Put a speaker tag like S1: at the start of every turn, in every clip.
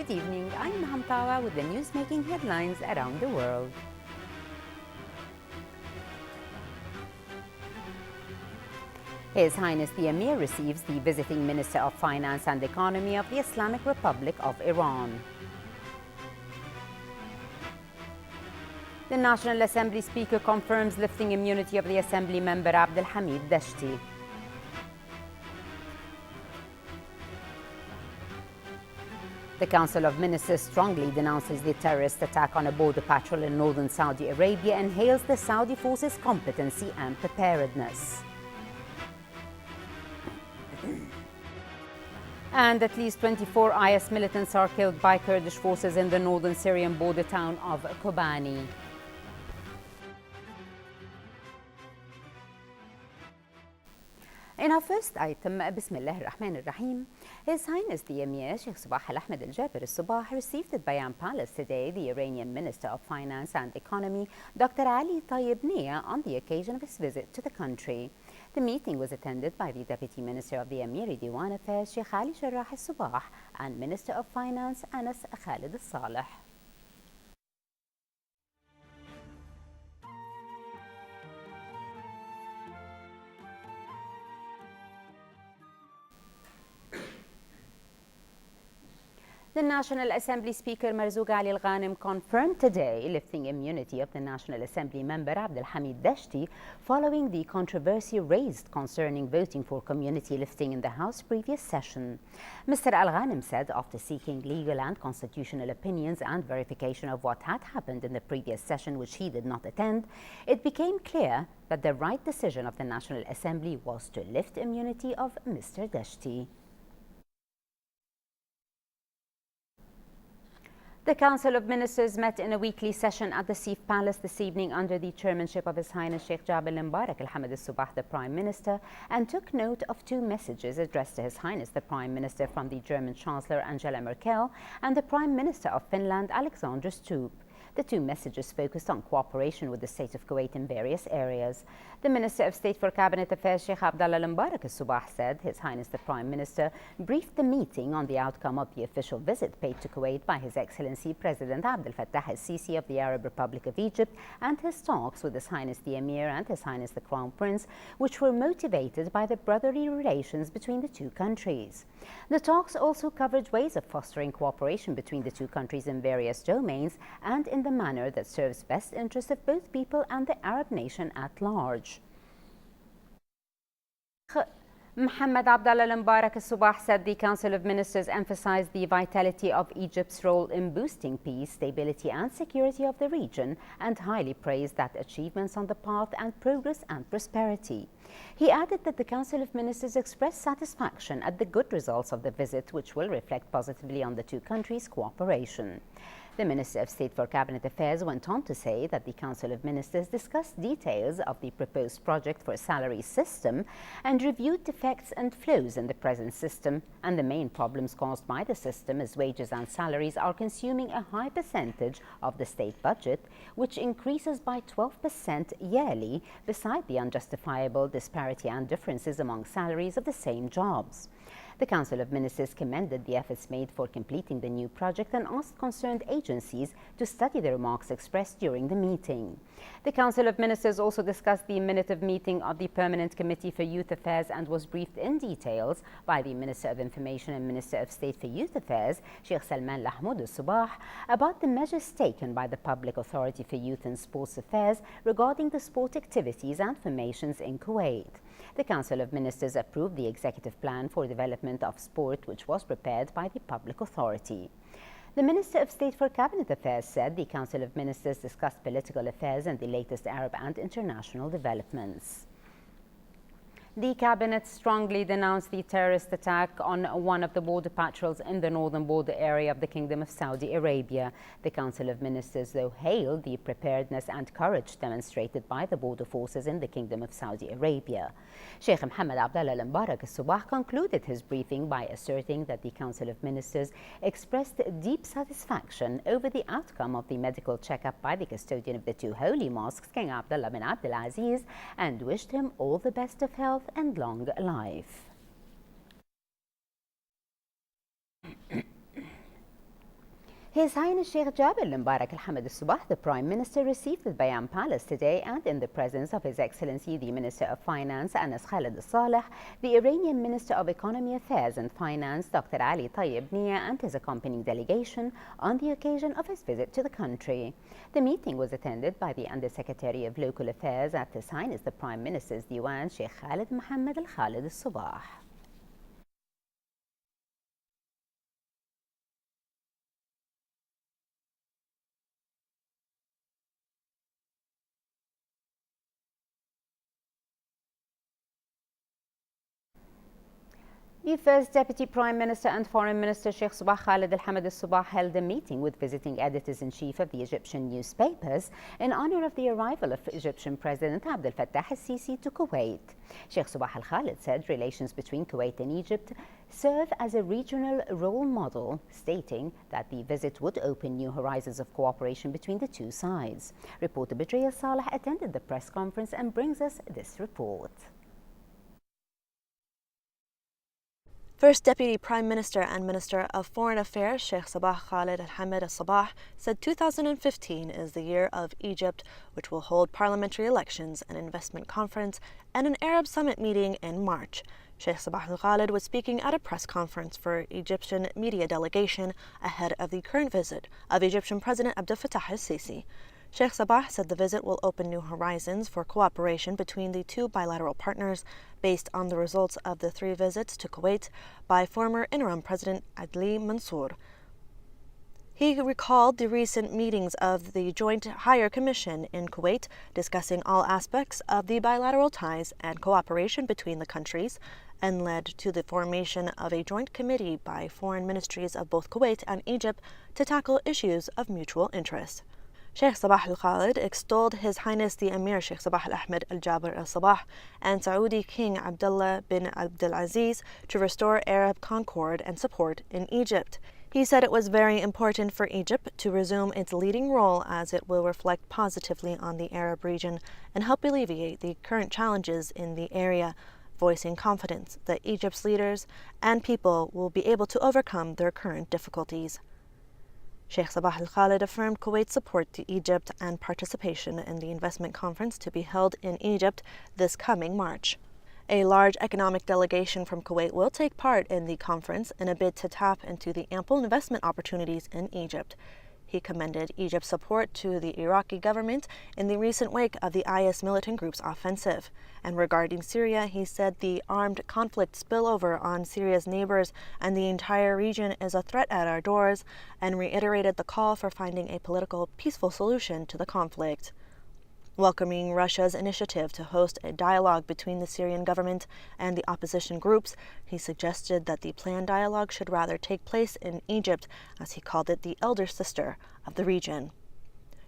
S1: Good evening, I'm Maham Tawa with the news-making headlines around the world. His Highness the Emir receives the visiting Minister of Finance and Economy of the Islamic Republic of Iran. The National Assembly Speaker confirms lifting immunity of the Assembly member Abdul Hamid Dashti. The Council of Ministers strongly denounces the terrorist attack on a border patrol in northern Saudi Arabia and hails the Saudi forces' competency and preparedness. And at least 24 IS militants are killed by Kurdish forces in the northern Syrian border town of Kobani. In our first item, Bismillah ar-Rahman ar-Rahim, His Highness the Emir Sheikh Sabah Al-Ahmed Al-Jaber Al-Sabah received at Bayan Palace today the Iranian Minister of Finance and Economy, Dr. Ali Tayyib Nia, on the occasion of his visit to the country. The meeting was attended by the Deputy Minister of the Emiri Diwan Affairs, Sheikh Ali Sharrah Al-Sabah, and Minister of Finance, Anas Khalid Al-Saleh. The National Assembly Speaker Marzouk Ali Al-Ghanim confirmed today lifting immunity of the National Assembly member Abdul Hamid Dashti following the controversy raised concerning voting for community lifting in the House previous session. Mr. Al-Ghanim said after seeking legal and constitutional opinions and verification of what had happened in the previous session, which he did not attend, it became clear that the right decision of the National Assembly was to lift immunity of Mr. Dashti. The Council of Ministers met in a weekly session at the Sif Palace this evening under the chairmanship of His Highness Sheikh Jabir Mbarak Al-Hamad Al-Subah, the Prime Minister, and took note of two messages addressed to His Highness the Prime Minister from the German Chancellor Angela Merkel and the Prime Minister of Finland Alexander Stubb. The two messages focused on cooperation with the State of Kuwait in various areas. The Minister of State for Cabinet Affairs, Sheikh Abdullah Al-Mbarak Al-Subah, said His Highness the Prime Minister briefed the meeting on the outcome of the official visit paid to Kuwait by His Excellency President Abdel Fattah al-Sisi of the Arab Republic of Egypt and his talks with His Highness the Emir and His Highness the Crown Prince, which were motivated by the brotherly relations between the two countries. The talks also covered ways of fostering cooperation between the two countries in various domains and in the manner that serves best interests of both people and the Arab nation at large. Mohammed Abdullah Al-Mbarak Al-Subah said the Council of Ministers emphasized the vitality of Egypt's role in boosting peace, stability and security of the region and highly praised that achievements on the path and progress and prosperity. He added that the Council of Ministers expressed satisfaction at the good results of the visit, which will reflect positively on the two countries' cooperation. The Minister of State for Cabinet Affairs went on to say that the Council of Ministers discussed details of the proposed project for a salary system and reviewed defects and flows in the present system, and the main problems caused by the system as wages and salaries are consuming a high percentage of the state budget, which increases by 12% yearly, beside the unjustifiable disparity and differences among salaries of the same jobs. The Council of Ministers commended the efforts made for completing the new project and asked concerned agencies to study the remarks expressed during the meeting. The Council of Ministers also discussed the minute of meeting of the Permanent Committee for Youth Affairs and was briefed in details by the Minister of Information and Minister of State for Youth Affairs, Sheikh Salman Lahmoud Al-Subah, about the measures taken by the Public Authority for Youth and Sports Affairs regarding the sport activities and formations in Kuwait. The Council of Ministers approved the Executive Plan for Development of Sport, which was prepared by the Public Authority. The Minister of State for Cabinet Affairs said the Council of Ministers discussed political affairs and the latest Arab and international developments. The Cabinet strongly denounced the terrorist attack on one of the border patrols in the northern border area of the Kingdom of Saudi Arabia. The Council of Ministers, though, hailed the preparedness and courage demonstrated by the border forces in the Kingdom of Saudi Arabia. Sheikh Mohammed Abdullah Al-Mbarak Al-Subah concluded his briefing by asserting that the Council of Ministers expressed deep satisfaction over the outcome of the medical checkup by the custodian of the two holy mosques, King Abdullah bin Abdul Aziz, and wished him all the best of health and long life. His Highness Sheikh Jabir Mubarak Al Hamad Al Sabah, the Prime Minister, received at Bayan Palace today and in the presence of His Excellency the Minister of Finance Anas Khalid Al Saleh, the Iranian Minister of Economy Affairs and Finance Dr. Ali Tayyib Nia and his accompanying delegation on the occasion of his visit to the country. The meeting was attended by the Undersecretary of Local Affairs at His Highness the Prime Minister's Diwan Sheikh Khalid Mohammed Al Khalid Al Sabah. The First Deputy Prime Minister and Foreign Minister Sheikh Sabah Khalid Al Hamad Al Sabah held a meeting with visiting editors-in-chief of the Egyptian newspapers in honor of the arrival of Egyptian President Abdel Fattah al-Sisi to Kuwait. Sheikh Sabah Al Khalid said relations between Kuwait and Egypt serve as a regional role model, stating that the visit would open new horizons of cooperation between the two sides. Reporter Badriya Saleh attended the press conference and brings us this report.
S2: First Deputy Prime Minister and Minister of Foreign Affairs Sheikh Sabah Khalid Al Hamad Al Sabah said 2015 is the year of Egypt, which will hold parliamentary elections, an investment conference, and an Arab summit meeting in March. Sheikh Sabah Al Khalid was speaking at a press conference for Egyptian media delegation ahead of the current visit of Egyptian President Abdel Fattah al-Sisi. Sheikh Sabah said the visit will open new horizons for cooperation between the two bilateral partners based on the results of the 3 visits to Kuwait by former interim President Adli Mansour. He recalled the recent meetings of the Joint Higher Commission in Kuwait discussing all aspects of the bilateral ties and cooperation between the countries and led to the formation of a joint committee by foreign ministries of both Kuwait and Egypt to tackle issues of mutual interest. Sheikh Sabah Al Khalid extolled His Highness the Emir Sheikh Sabah Al Ahmed Al Jabir Al Sabah and Saudi King Abdullah bin Abdul Aziz to restore Arab concord and support in Egypt. He said it was very important for Egypt to resume its leading role as it will reflect positively on the Arab region and help alleviate the current challenges in the area, voicing confidence that Egypt's leaders and people will be able to overcome their current difficulties. Sheikh Sabah Al Khalid affirmed Kuwait's support to Egypt and participation in the investment conference to be held in Egypt this coming March. A large economic delegation from Kuwait will take part in the conference in a bid to tap into the ample investment opportunities in Egypt. He commended Egypt's support to the Iraqi government in the recent wake of the IS militant group's offensive. And regarding Syria, he said the armed conflict spillover on Syria's neighbors and the entire region is a threat at our doors, and reiterated the call for finding a political, peaceful solution to the conflict. Welcoming Russia's initiative to host a dialogue between the Syrian government and the opposition groups, he suggested that the planned dialogue should rather take place in Egypt, as he called it the elder sister of the region.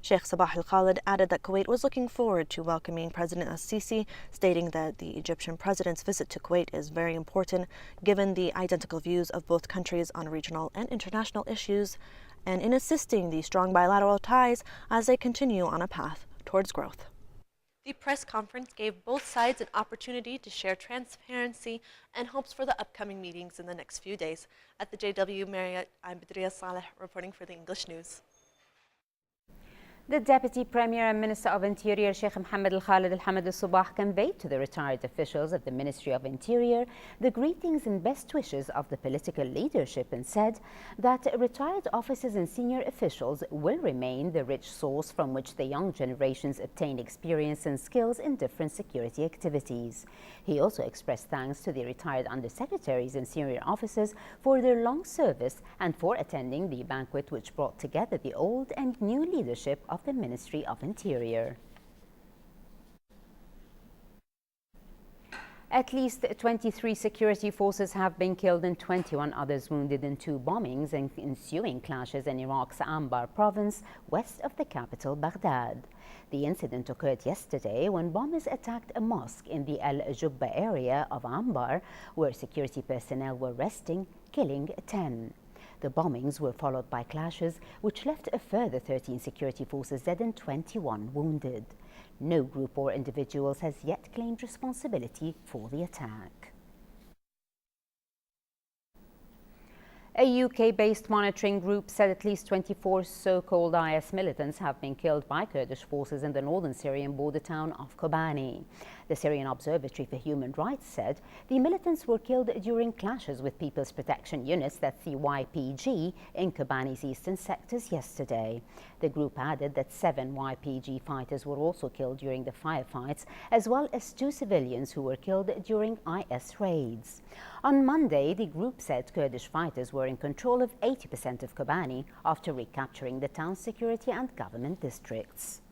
S2: Sheikh Sabah Al Khalid added that Kuwait was looking forward to welcoming President al-Sisi, stating that the Egyptian president's visit to Kuwait is very important given the identical views of both countries on regional and international issues, and in assisting the strong bilateral ties as they continue on a path towards growth. The press conference gave both sides an opportunity to share transparency and hopes for the upcoming meetings in the next few days. At the JW Marriott, I'm Badriya Saleh reporting for the English News.
S1: The Deputy Premier and Minister of Interior Sheikh Mohammed Al Khalid Al Hamad Al Sabah conveyed to the retired officials of the Ministry of Interior the greetings and best wishes of the political leadership and said that retired officers and senior officials will remain the rich source from which the young generations obtain experience and skills in different security activities. He also expressed thanks to the retired undersecretaries and senior officers for their long service and for attending the banquet which brought together the old and new leadership of the Ministry of Interior. At least 23 security forces have been killed and 21 others wounded in 2 bombings and ensuing clashes in Iraq's Anbar province, west of the capital Baghdad. The incident occurred yesterday when bombers attacked a mosque in the Al-Jubba area of Anbar, where security personnel were resting, killing 10. The bombings were followed by clashes, which left a further 13 security forces dead and 21 wounded. No group or individuals has yet claimed responsibility for the attack. A UK-based monitoring group said at least 24 so-called IS militants have been killed by Kurdish forces in the northern Syrian border town of Kobani. The Syrian Observatory for Human Rights said the militants were killed during clashes with People's Protection Units, that's the YPG, in Kobani's eastern sectors yesterday. The group added that 7 YPG fighters were also killed during the firefights, as well as 2 civilians who were killed during IS raids. On Monday, the group said Kurdish fighters were in control of 80% of Kobani after recapturing the town's security and government districts.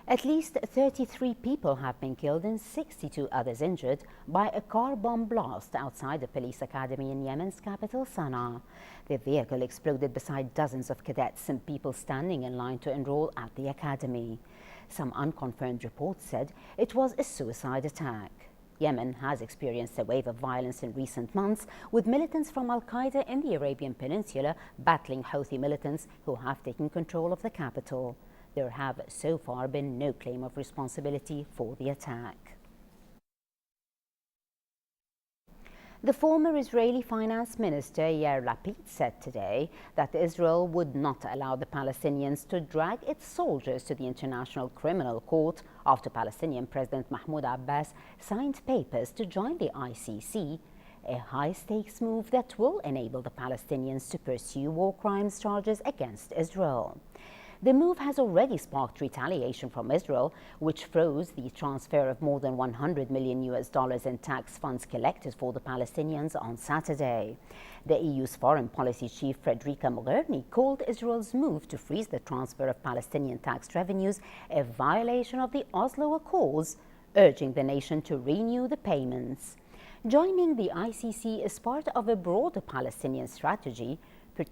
S1: At least 33 people have been killed and 62 others injured by a car bomb blast outside a police academy in Yemen's capital, Sana'a. The vehicle exploded beside dozens of cadets and people standing in line to enroll at the academy. Some unconfirmed reports said it was a suicide attack. Yemen has experienced a wave of violence in recent months, with militants from Al-Qaeda in the Arabian Peninsula battling Houthi militants who have taken control of the capital. There have so far been no claim of responsibility for the attack. The former Israeli Finance Minister Yair Lapid said today that Israel would not allow the Palestinians to drag its soldiers to the International Criminal Court after Palestinian President Mahmoud Abbas signed papers to join the ICC, a high-stakes move that will enable the Palestinians to pursue war crimes charges against Israel. The move has already sparked retaliation from Israel, which froze the transfer of more than $100 million in tax funds collected for the Palestinians on Saturday. The EU's foreign policy chief Federica Mogherini called Israel's move to freeze the transfer of Palestinian tax revenues a violation of the Oslo Accords, urging the nation to renew the payments. Joining the ICC is part of a broader Palestinian strategy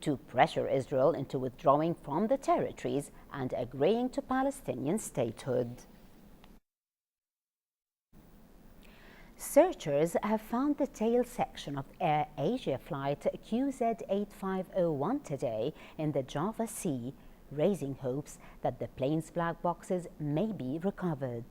S1: to pressure Israel into withdrawing from the territories and agreeing to Palestinian statehood. Searchers have found the tail section of Air Asia flight QZ8501 today in the Java Sea, raising hopes that the plane's black boxes may be recovered.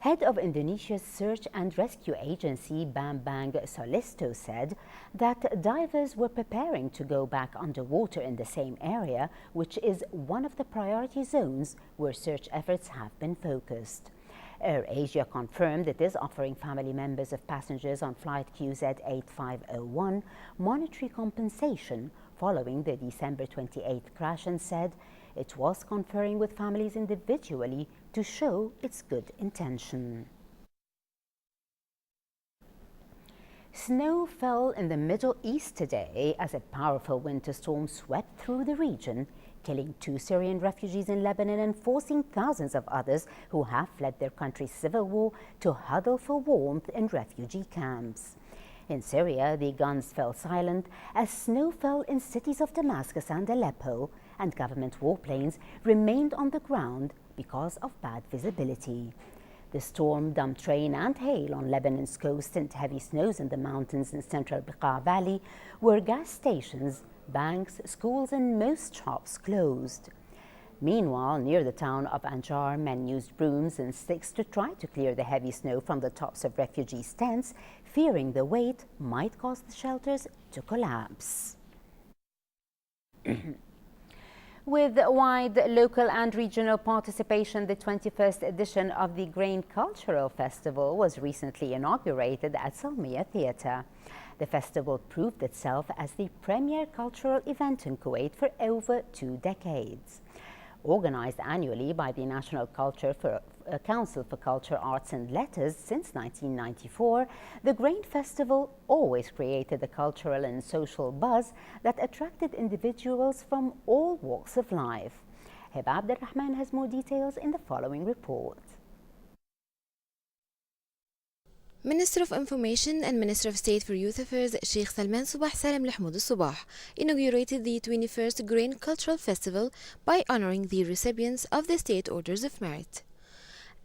S1: Head of Indonesia's search and rescue agency Bambang Solisto said that divers were preparing to go back underwater in the same area, which is one of the priority zones where search efforts have been focused. AirAsia confirmed it is offering family members of passengers on flight QZ8501 monetary compensation following the December 28th crash and said it was conferring with families individually to show its good intention. Snow fell in the Middle East today as a powerful winter storm swept through the region, killing 2 Syrian refugees in Lebanon and forcing thousands of others who have fled their country's civil war to huddle for warmth in refugee camps. In Syria, the guns fell silent as snow fell in cities of Damascus and Aleppo, and government warplanes remained on the ground because of bad visibility. The storm dumped rain and hail on Lebanon's coast and heavy snows in the mountains in central Bekaa Valley, where gas stations, banks, schools and most shops closed. Meanwhile, near the town of Anjar, men used brooms and sticks to try to clear the heavy snow from the tops of refugees' tents, fearing the weight might cause the shelters to collapse. With wide local and regional participation, the 21st edition of the Grain Cultural Festival was recently inaugurated at Salmiya Theatre. The festival proved itself as the premier cultural event in Kuwait for over 2 decades. Organized annually by the National Council for Culture, Arts and Letters since 1994, the Grain Festival always created a cultural and social buzz that attracted individuals from all walks of life. Heba Abdelrahman has more details in the following report.
S3: Minister of Information and Minister of State for Youth Affairs Sheikh Salman Subah Salam Lahmoud Subah inaugurated the 21st Grain Cultural Festival by honoring the recipients of the State Orders of Merit.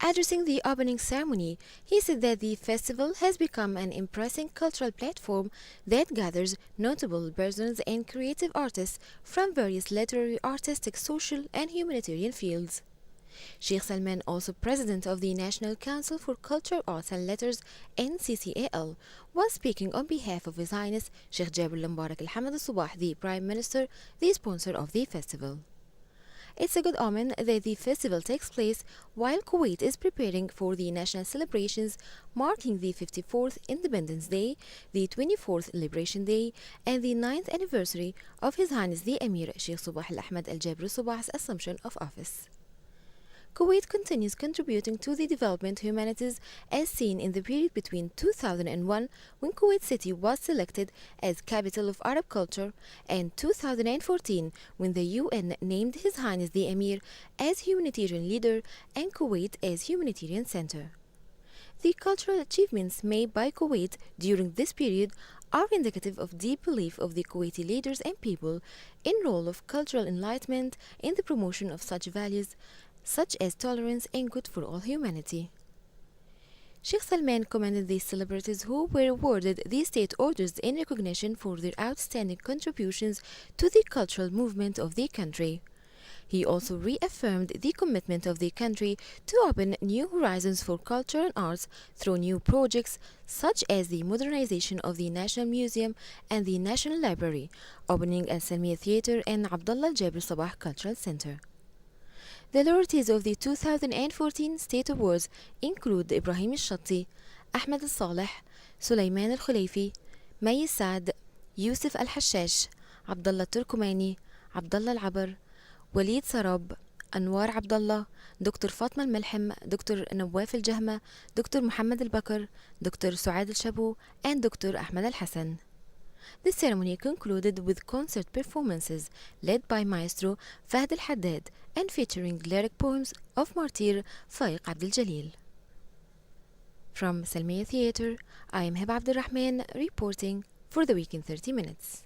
S3: Addressing the opening ceremony, he said that the festival has become an impressive cultural platform that gathers notable persons and creative artists from various literary, artistic, social, and humanitarian fields. Sheikh Salman, also president of the National Council for Culture, Arts and Letters (NCCAL), was speaking on behalf of His Highness Sheikh Jabir bin Mubarak Al Hamad Al Sabah, the Prime Minister, the sponsor of the festival. It's a good omen that the festival takes place while Kuwait is preparing for the national celebrations marking the 54th Independence Day, the 24th Liberation Day, and the 9th anniversary of His Highness the Emir Sheikh Sabah Al Ahmad Al Jabir Sabah's assumption of office. Kuwait continues contributing to the development humanities as seen in the period between 2001, when Kuwait City was selected as Capital of Arab Culture, and 2014, when the UN named His Highness the Emir as Humanitarian Leader and Kuwait as Humanitarian Center. The cultural achievements made by Kuwait during this period are indicative of deep belief of the Kuwaiti leaders and people in role of cultural enlightenment in the promotion of such values such as tolerance and good for all humanity. Sheikh Salman commended the celebrities who were awarded the state orders in recognition for their outstanding contributions to the cultural movement of the country. He also reaffirmed the commitment of the country to open new horizons for culture and arts through new projects such as the modernization of the National Museum and the National Library, opening Al Salmiya Theatre and Abdullah Al Jabir Sabah Cultural Center. The laureates of the 2014 State Awards include Ibrahim Al-Shatti, Ahmed Al-Saleh, Sulaiman Al-Khulaifi, May Saad, Yusuf Al-Hashash, Abdullah Turkumani, Abdullah Al-Abar, Walid Sarab, Anwar Abdullah, Dr. Fatma Al-Malham, Dr. Nawaf Al-Jahma, Dr. Muhammad Al-Bakr, Dr. Suad Al-Shabu, and Dr. Ahmed Al-Hassan. The ceremony concluded with concert performances led by Maestro Fahd Al-Haddad and featuring lyric poems of martyr Faiq Abdel Jalil. From Salmiya Theatre, I am Hiba Abdulrahman reporting for the Week in 30 Minutes.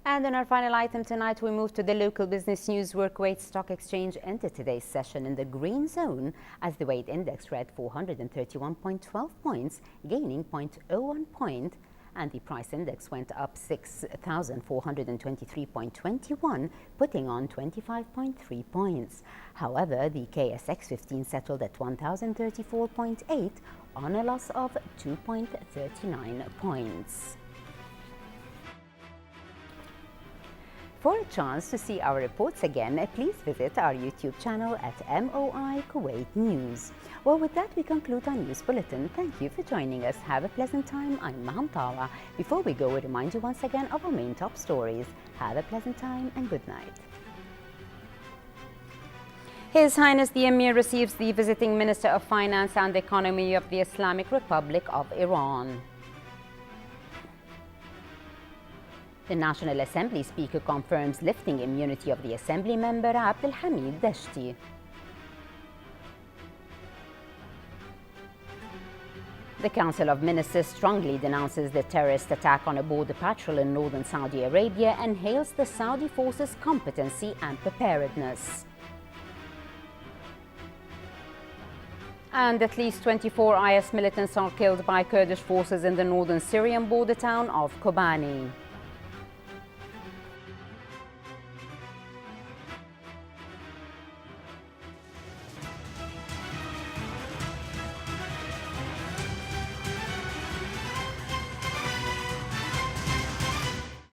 S1: And in our final item tonight, we move to the local business news where Kuwait Stock Exchange entered today's session in the green zone as the weight index read 431.12 points, gaining 0.01 point, and the price index went up 6,423.21, putting on 25.3 points. However, the KSX 15 settled at 1,034.8 on a loss of 2.39 points. For a chance to see our reports again, please visit our YouTube channel at MOI Kuwait News. Well, with that, we conclude our news bulletin. Thank you for joining us. Have a pleasant time. I'm Maham Tawa. Before we go, we remind you once again of our main top stories. Have a pleasant time and good night. His Highness the Emir receives the visiting Minister of Finance and Economy of the Islamic Republic of Iran. The National Assembly Speaker confirms lifting immunity of the Assembly member Abdel Hamid Dashti. The Council of Ministers strongly denounces the terrorist attack on a border patrol in northern Saudi Arabia and hails the Saudi forces' competency and preparedness. And at least 24 IS militants are killed by Kurdish forces in the northern Syrian border town of Kobani.